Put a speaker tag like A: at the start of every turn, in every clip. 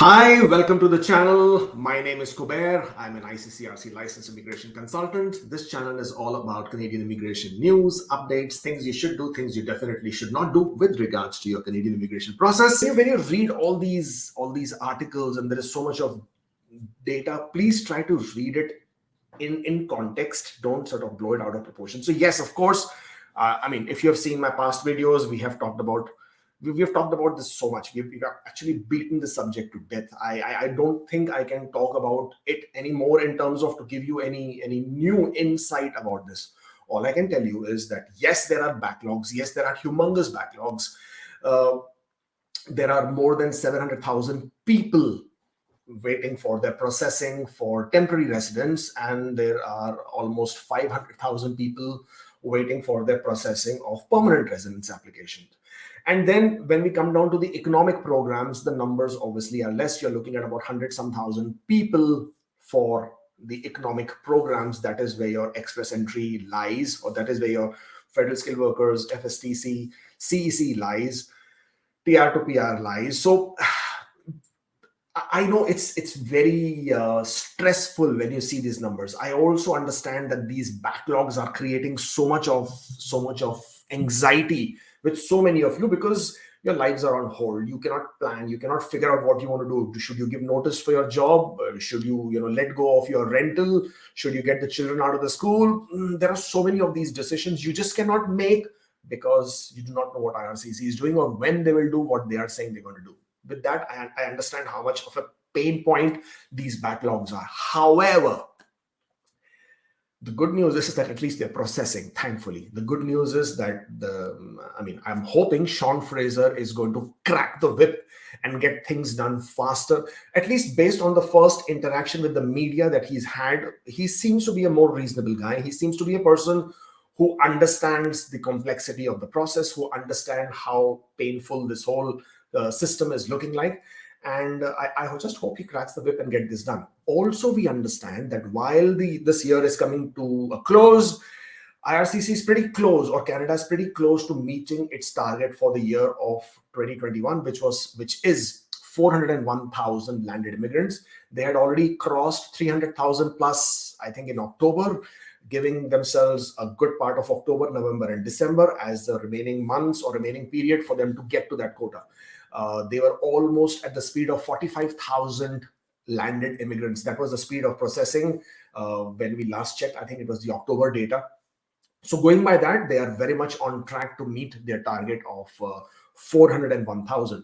A: Hi, welcome to the channel. My name is Kubeir. I'm an ICCRC licensed immigration consultant. This channel is all about Canadian immigration news, updates, things you should do, things you definitely should not do with regards to your Canadian immigration process. When you read all these articles and there is so much of data, please try to read it in context. Don't sort of blow it out of proportion. So yes, of course, if you have seen my past videos, we have talked about this so much. We've actually beaten the subject to death. I don't think I can talk about it anymore in terms of to give you any new insight about this. All I can tell you is that yes, there are backlogs. Yes, there are humongous backlogs. There are more than 700,000 people waiting for their processing for temporary residents, and there are almost 500,000 people waiting for their processing of permanent residence applications. And then when we come down to the economic programs, the numbers obviously are less. You're looking at about 100-some thousand people for the economic programs. That is where your express entry lies, or that is where your federal skilled workers, FSTC, CEC lies, TR to PR lies. So I know it's very stressful when you see these numbers. I also understand that these backlogs are creating so much of anxiety with so many of you, because your lives are on hold. You cannot plan. You cannot figure out what you want to do. Should you give notice for your job? Should you let go of your rental? Should you get the children out of the school? There are so many of these decisions you just cannot make because you do not know what IRCC is doing or when they will do what they are saying they're going to do. With that, I understand how much of a pain point these backlogs are. However, the good news is that at least they're processing, thankfully. The good news is that I'm hoping Sean Fraser is going to crack the whip and get things done faster. At least based on the first interaction with the media that he's had, he seems to be a more reasonable guy. He seems to be a person who understands the complexity of the process, who understands how painful this whole system is looking like. And I just hope he cracks the whip and get this done. Also, we understand that while this year is coming to a close, IRCC is pretty close, or Canada is pretty close to meeting its target for the year of 2021, which is 401,000 landed immigrants. They had already crossed 300,000 plus, I think, in October, giving themselves a good part of October, November, and December as the remaining months or remaining period for them to get to that quota. They were almost at the speed of 45,000 landed immigrants. That was the speed of processing when we last checked. I think it was the October data. So going by that, they are very much on track to meet their target of 401,000.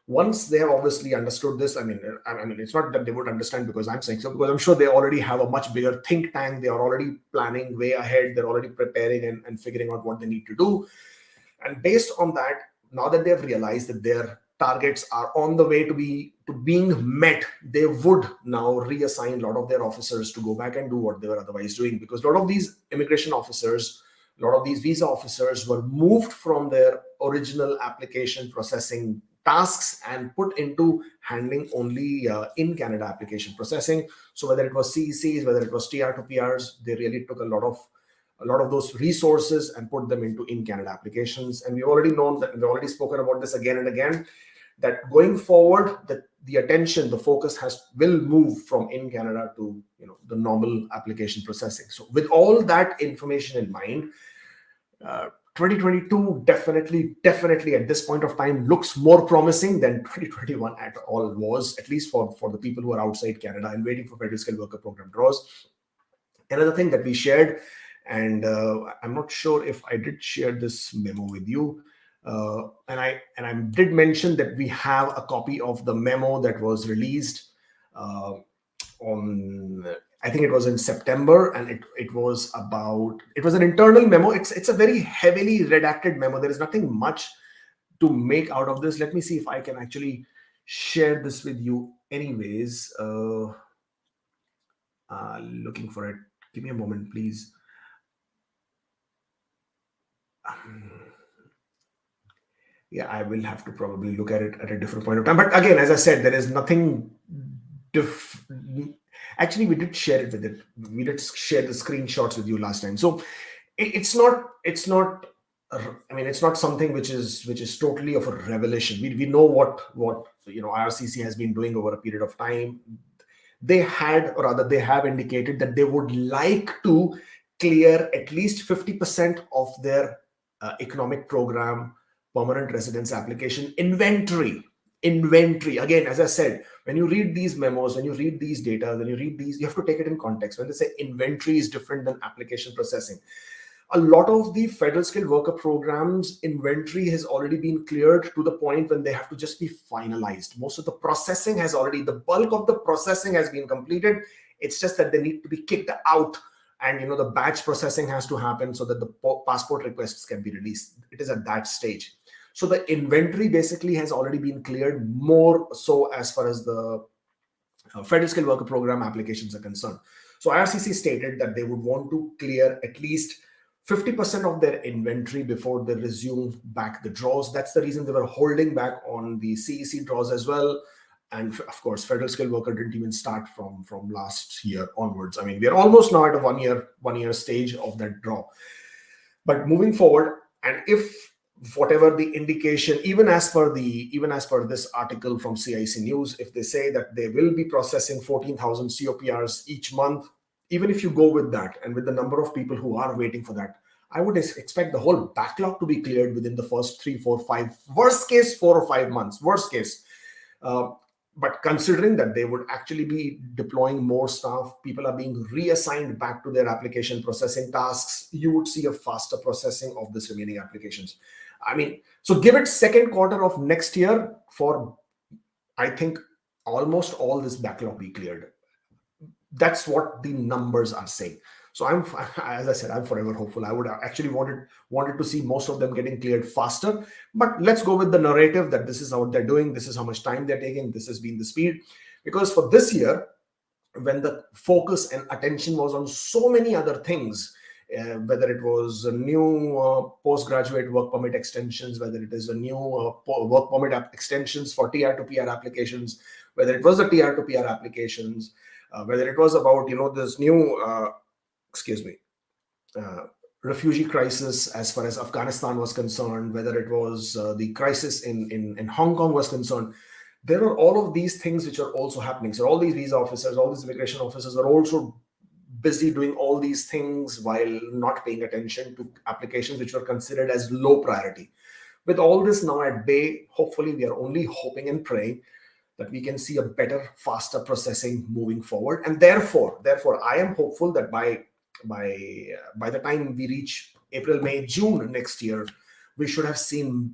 A: Once they have obviously understood this, it's not that they would understand because I'm saying so, because I'm sure they already have a much bigger think tank. They are already planning way ahead. They're already preparing and figuring out what they need to do. And based on that, now that they've realized that their targets are on the way to being met, they would now reassign a lot of their officers to go back and do what they were otherwise doing, because a lot of these immigration officers, a lot of these visa officers were moved from their original application processing tasks and put into handling only in Canada application processing. So whether it was CECs, whether it was TR to PRs, they really took a lot of those resources and put them into in Canada applications. And we've already known that, we've already spoken about this again and again, that going forward, that the attention, the focus will move from in Canada to the normal application processing. So with all that information in mind, 2022 definitely at this point of time looks more promising than 2021 at all was, at least for the people who are outside Canada and waiting for federal skilled worker program draws. Another thing that we shared, and I'm not sure if I did share this memo with you, and I did mention that we have a copy of the memo that was released on, I think it was in September, and it was an internal memo. It's a very heavily redacted memo. There is nothing much to make out of this. Let me see if I can actually share this with you anyways. Looking for it. Give me a moment, please. Yeah, I will have to probably look at it at a different point of time. But again, as I said, there is nothing actually, we did share it with it. We did share the screenshots with you last time. So it's not something which is totally of a revelation. We know what IRCC has been doing over a period of time. They have indicated that they would like to clear at least 50% of their economic program permanent residence application inventory. Again, as I said, when you read these memos, when you read these data, when you read these, you have to take it in context. When they say inventory is different than application processing, a lot of the federal skilled worker programs inventory has already been cleared to the point when they have to just be finalized. Most of the processing the bulk of the processing has been completed. It's just that they need to be kicked out, and the batch processing has to happen so that the passport requests can be released. It is at that stage. So the inventory basically has already been cleared, more so as far as the federal skilled worker program applications are concerned. So IRCC stated that they would want to clear at least 50% of their inventory before they resume back the draws. That's the reason they were holding back on the CEC draws as well. And of course, federal skilled worker didn't even start from last year onwards. I mean, we are almost now at a one year stage of that draw. But moving forward, and if whatever the indication, even as per this article from CIC News, if they say that they will be processing 14,000 COPRs each month, even if you go with that and with the number of people who are waiting for that, I would expect the whole backlog to be cleared within the first 3, 4, 5, worst case 4 or 5 months, worst case. But considering that they would actually be deploying more staff, people are being reassigned back to their application processing tasks, you would see a faster processing of this remaining applications. I mean, so give it second quarter of next year for, I think, almost all this backlog be cleared. That's what the numbers are saying. So as I said, I'm forever hopeful. I would actually wanted to see most of them getting cleared faster. But let's go with the narrative that this is what they're doing. This is how much time they're taking. This has been the speed. Because for this year, when the focus and attention was on so many other things, whether it was a new postgraduate work permit extensions, whether it is a new work permit extensions for TR to PR applications, whether it was the TR to PR applications, whether it was about this new refugee crisis as far as Afghanistan was concerned, whether it was the crisis in Hong Kong was concerned, there are all of these things which are also happening. So all these visa officers, all these immigration officers are also busy doing all these things while not paying attention to applications which were considered as low priority. With all this now at bay, hopefully we are only hoping and praying that we can see a better, faster processing moving forward. And therefore, I am hopeful that by the time we reach April, May, June next year, we should have seen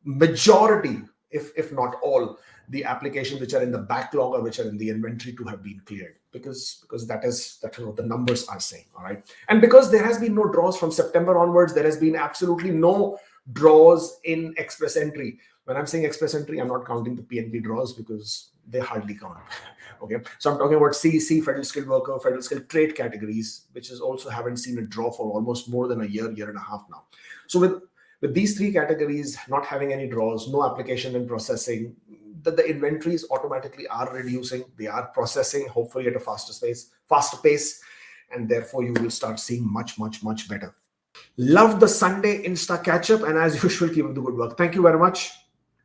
A: majority, if not all, the applications which are in the backlog or which are in the inventory to have been cleared, because that is what the numbers are saying. All right. And because there has been no draws from September onwards, there has been absolutely no draws in express entry. When I'm saying express entry, I'm not counting the PNP draws because they hardly count. Okay, so I'm talking about CEC, federal skilled worker, federal skilled trade categories, which is also haven't seen a draw for almost more than a year and a half now. So with these three categories not having any draws, no application and processing, the inventories automatically are reducing. They are processing, hopefully at a faster pace, and therefore you will start seeing much better. Love the Sunday Insta catch up, and as usual, keep up the good work. Thank you very much.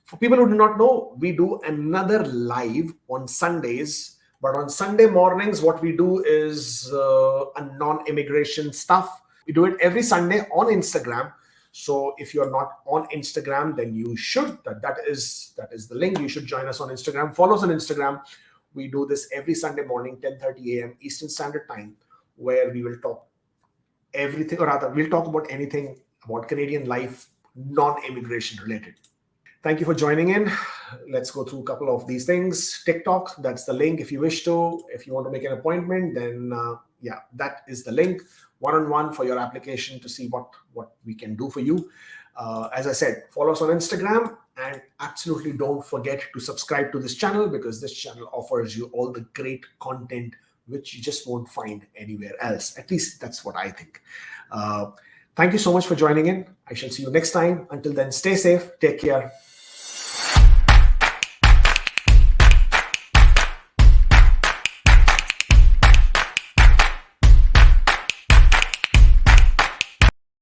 A: For people who do not know, we do another live on Sundays, but on Sunday mornings, what we do is a non-immigration stuff. We do it every Sunday on Instagram. So if you're not on Instagram, then you should. That is the link. You should join us on Instagram. Follow us on Instagram. We do this every Sunday morning, 10:30 a.m. Eastern Standard Time, where we will talk everything, or rather, we'll talk about anything about Canadian life, non-immigration related. Thank you for joining in. Let's go through a couple of these things. TikTok, that's the link if you wish to. If you want to make an appointment, then that is the link. One-on-one for your application to see what we can do for you. As I said, follow us on Instagram, and absolutely don't forget to subscribe to this channel, because this channel offers you all the great content which you just won't find anywhere else. At least that's what I think. Thank you so much for joining in. I shall see you next time. Until then, stay safe, take care.